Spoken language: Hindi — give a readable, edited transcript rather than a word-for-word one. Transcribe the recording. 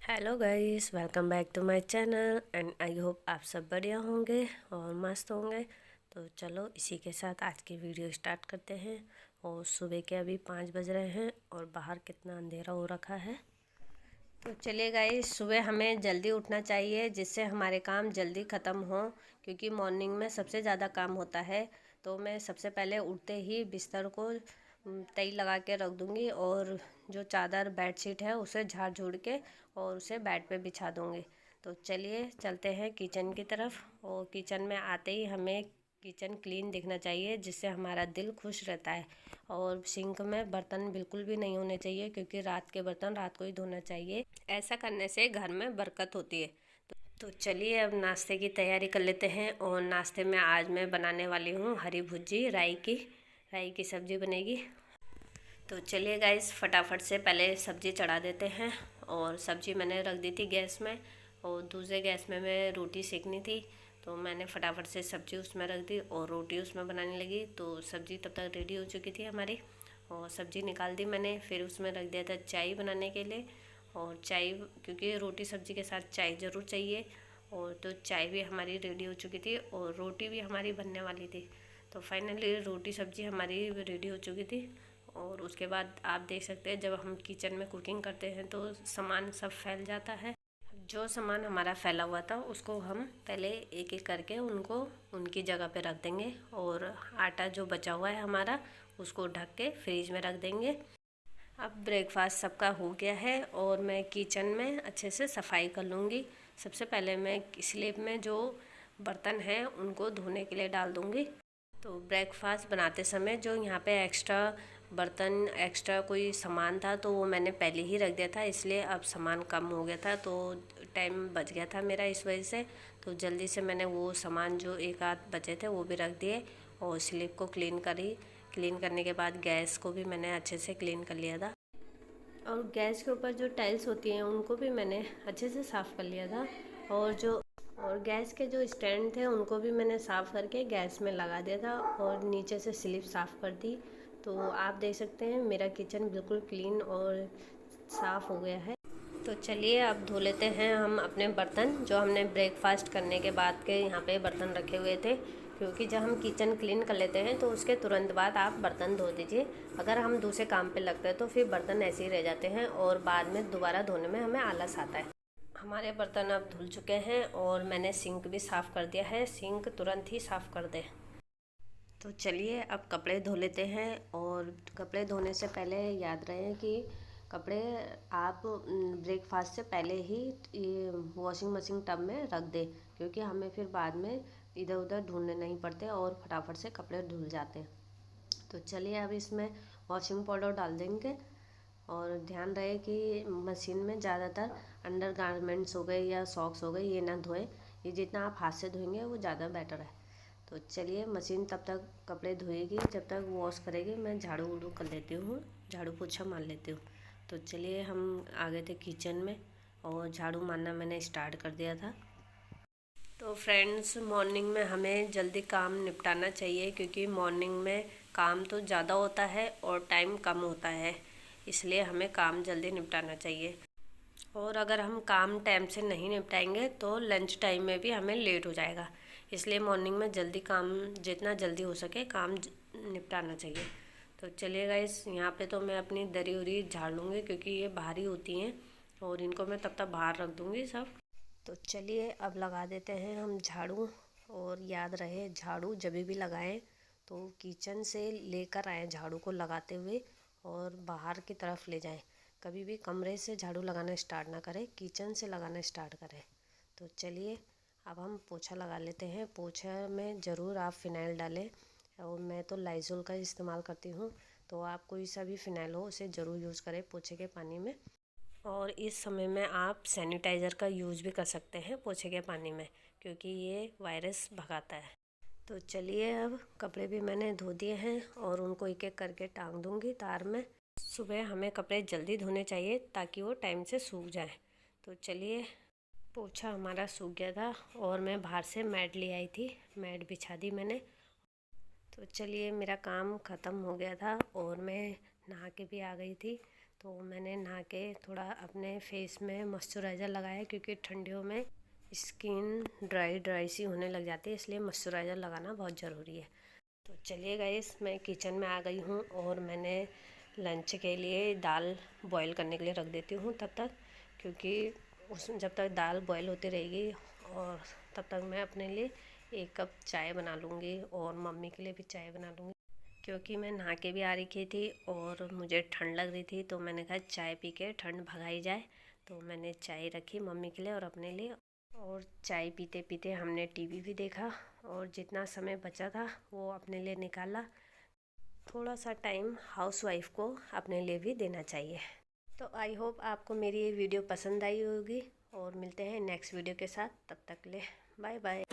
Hello guys, welcome back to my channel and I hope आप सब बढ़िया होंगे और मस्त होंगे। तो चलो इसी के साथ आज की वीडियो स्टार्ट करते हैं। और सुबह के अभी 5 बज रहे हैं और बाहर कितना अंधेरा हो रखा है। तो चलिए गाइस, सुबह हमें जल्दी उठना चाहिए जिससे हमारे काम जल्दी ख़त्म हो, क्योंकि मॉर्निंग में सबसे ज़्यादा काम होता है। तो मैं सबसे पहले उठते ही बिस्तर को तई लगा के रख दूँगी और जो चादर बेडशीट है उसे झाड़ झूड़ के और उसे बेड पे बिछा दूँगी। तो चलिए चलते हैं किचन की तरफ। और किचन में आते ही हमें किचन क्लीन दिखना चाहिए जिससे हमारा दिल खुश रहता है। और सिंक में बर्तन बिल्कुल भी नहीं होने चाहिए, क्योंकि रात के बर्तन रात को ही धोना चाहिए। ऐसा करने से घर में बरकत होती है। तो चलिए अब नाश्ते की तैयारी कर लेते हैं। और नाश्ते में आज मैं बनाने वाली हूँ हरी भुजी, राई की सब्ज़ी बनेगी। तो चलिए गाइस, फटाफट से पहले सब्ज़ी चढ़ा देते हैं। और सब्ज़ी मैंने रख दी थी गैस में, और दूसरे गैस में मैं रोटी सेकनी थी। तो मैंने फटाफट से सब्ज़ी उसमें रख दी और रोटी उसमें बनाने लगी। तो सब्ज़ी तब तक रेडी हो चुकी थी हमारी। और सब्ज़ी निकाल दी मैंने, फिर उसमें रख दिया था चाय बनाने के लिए। और चाय, क्योंकि रोटी सब्ज़ी के साथ चाय ज़रूर चाहिए। और तो चाय भी हमारी रेडी हो चुकी थी और रोटी भी हमारी बनने वाली थी। तो फाइनली रोटी सब्ज़ी हमारी रेडी हो चुकी थी। और उसके बाद आप देख सकते हैं, जब हम किचन में कुकिंग करते हैं तो सामान सब फैल जाता है। जो सामान हमारा फैला हुआ था उसको हम पहले एक एक करके उनको उनकी जगह पे रख देंगे। और आटा जो बचा हुआ है हमारा, उसको ढक के फ्रीज में रख देंगे। अब ब्रेकफास्ट सबका हो गया है और मैं किचन में अच्छे से सफाई कर लूँगी। सबसे पहले मैं स्लेब में जो बर्तन हैं उनको धोने के लिए डाल दूँगी। तो ब्रेकफास्ट बनाते समय जो यहाँ पे एक्स्ट्रा कोई सामान था तो वो मैंने पहले ही रख दिया था, इसलिए अब सामान कम हो गया था। तो टाइम बच गया था मेरा इस वजह से। तो जल्दी से मैंने वो सामान जो एक आध बचे थे वो भी रख दिए और स्लेब को क्लीन करने के बाद गैस को भी मैंने अच्छे से क्लीन कर लिया था। और गैस के ऊपर जो टाइल्स होती हैं उनको भी मैंने अच्छे से साफ़ कर लिया था। और गैस के जो स्टैंड थे उनको भी मैंने साफ़ करके गैस में लगा दिया था और नीचे से स्लिप साफ़ कर दी। तो आप देख सकते हैं मेरा किचन बिल्कुल क्लीन और साफ़ हो गया है। तो चलिए अब धो लेते हैं हम अपने बर्तन, जो हमने ब्रेकफास्ट करने के बाद के यहाँ पे बर्तन रखे हुए थे। क्योंकि जब हम किचन क्लीन कर लेते हैं तो उसके तुरंत बाद आप बर्तन धो दीजिए। अगर हम दूसरे काम पे लगते हैं तो फिर बर्तन ऐसे ही रह जाते हैं और बाद में दोबारा धोने में हमें आलस आता है। हमारे बर्तन अब धुल चुके हैं और मैंने सिंक भी साफ़ कर दिया है। सिंक तुरंत ही साफ़ कर दें। तो चलिए अब कपड़े धो लेते हैं। और कपड़े धोने से पहले याद रहे कि कपड़े आप ब्रेकफास्ट से पहले ही ये वॉशिंग मशीन टब में रख दें, क्योंकि हमें फिर बाद में इधर उधर ढूंढने नहीं पड़ते और फटाफट से कपड़े धुल जाते हैं। तो चलिए अब इसमें वॉशिंग पाउडर डाल देंगे। और ध्यान रहे कि मशीन में ज़्यादातर अंडर गारमेंट्स हो गए या सॉक्स हो गए, ये ना धोएं। ये जितना आप हाथ से धोएंगे वो ज़्यादा बेटर है। तो चलिए मशीन तब तक कपड़े धोएगी जब तक वॉश करेगी, मैं झाड़ू उड़ू कर लेती हूँ, झाड़ू पोछा मार लेती हूँ। तो चलिए हम आ गए थे किचन में और झाड़ू मारना मैंने स्टार्ट कर दिया था। तो फ्रेंड्स, मॉर्निंग में हमें जल्दी काम निपटाना चाहिए, क्योंकि मॉर्निंग में काम तो ज़्यादा होता है और टाइम कम होता है, इसलिए हमें काम जल्दी निपटाना चाहिए। और अगर हम काम टाइम से नहीं निपटाएंगे तो लंच टाइम में भी हमें लेट हो जाएगा। इसलिए मॉर्निंग में जल्दी काम, जितना जल्दी हो सके काम निपटाना चाहिए। तो चलिए गाइस, यहाँ पे तो मैं अपनी दरी उरी झाड़ लूँगी, क्योंकि ये भारी होती हैं और इनको मैं तब तक बाहर रख दूँगी सब। तो चलिए अब लगा देते हैं हम झाड़ू। और याद रहे, झाड़ू जब भी लगाएं तो किचन से लेकर आएँ झाड़ू को लगाते हुए और बाहर की तरफ ले जाएं। कभी भी कमरे से झाड़ू लगाना स्टार्ट ना करें, किचन से लगाना स्टार्ट करें। तो चलिए अब हम पोछा लगा लेते हैं। पोछा में ज़रूर आप फ़िनाइल डालें, और मैं तो लाइज़ॉल का इस्तेमाल करती हूँ। तो आप कोई सा भी फ़िनाइल हो उसे ज़रूर यूज़ करें पोछे के पानी में। और इस समय में आप सैनिटाइज़र का यूज़ भी कर सकते हैं पोछे के पानी में, क्योंकि ये वायरस भगाता है। तो चलिए अब कपड़े भी मैंने धो दिए हैं और उनको एक एक करके टांग दूँगी तार में। सुबह हमें कपड़े जल्दी धोने चाहिए ताकि वो टाइम से सूख जाए। तो चलिए, पोछा हमारा सूख गया था और मैं बाहर से मैट ले आई थी, मैट बिछा दी मैंने। तो चलिए मेरा काम ख़त्म हो गया था और मैं नहा के भी आ गई थी। तो मैंने नहा के थोड़ा अपने फेस में मॉइस्चराइज़र लगाया, क्योंकि ठंडियों में स्किन ड्राई सी होने लग जाती है, इसलिए मॉइस्चराइज़र लगाना बहुत ज़रूरी है। तो चलिए गाइस, मैं किचन में आ गई हूँ और मैंने लंच के लिए दाल बॉईल करने के लिए रख देती हूँ तब तक, क्योंकि जब तक दाल बॉईल होती रहेगी और तब तक मैं अपने लिए 1 कप चाय बना लूँगी और मम्मी के लिए भी चाय बना लूँगी, क्योंकि मैं नहा के भी आ रही थी और मुझे ठंड लग रही थी। तो मैंने कहा चाय पी के ठंड भगाई जाए, तो मैंने चाय रखी मम्मी के लिए और अपने लिए। और चाय पीते पीते हमने टीवी भी देखा और जितना समय बचा था वो अपने लिए निकाला। थोड़ा सा टाइम हाउसवाइफ को अपने लिए भी देना चाहिए। तो आई होप आपको मेरी ये वीडियो पसंद आई होगी और मिलते हैं नेक्स्ट वीडियो के साथ। तब तक ले बाय बाय।